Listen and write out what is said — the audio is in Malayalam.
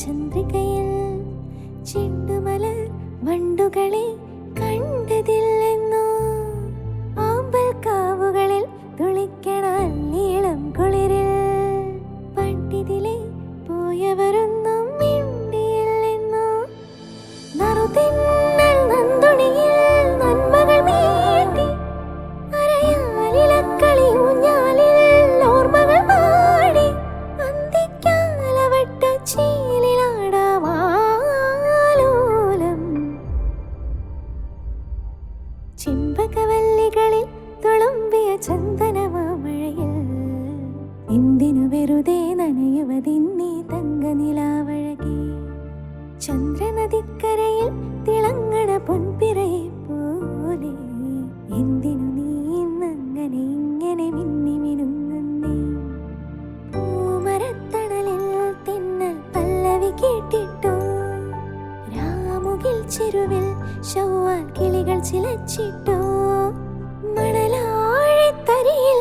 ചന്ദ്രികയിൽ ചെണ്ടുമലർ വണ്ടുകളെ കണ്ടതില്ലെന്നോ ആമ്പൽ കാവുകളിൽ തുളിക്കണ നീളം കുളിരിൽ പണ്ടിതിലെ പോയവരൊന്നും മിണ്ടിയില്ലെന്നോ നറുതെന്നൽ നന്ദുണിയിൽ നന്മകൾ മീട്ടി അരയാലിലക്കളി ഊഞ്ഞാലിൽ ഓർമ്മകൾ പാടി അന്തിക്കാലവട്ട ചീലിലാടാമാലോലം ചെമ്പകവല്ലികളിൽ തുളുമ്പിയ ചന്ദനമാമഴയിൽ എന്തിനു വെറുതെ നനയുവതിന്നീ തങ്കനിലാവഴകി ചന്ദ്രനദിക്കരയിൽ തിളങ്ങണ പൊൻപിറയെ പോലെ എന്തിനു നീ ഇന്നങ്ങനെ ഇങ്ങനെ മിന്നി മിനുങ്ങുന്നേ പൂമരത്തണലിൽ തിന്നൽ പല്ലവി കേട്ടിട്ടോ രാമുകിൽ ചെരുവിൽ ശൗവാൽ കിളികൾ ചിലച്ചിട്ടോ മണലാഴിത്തരിയിൽ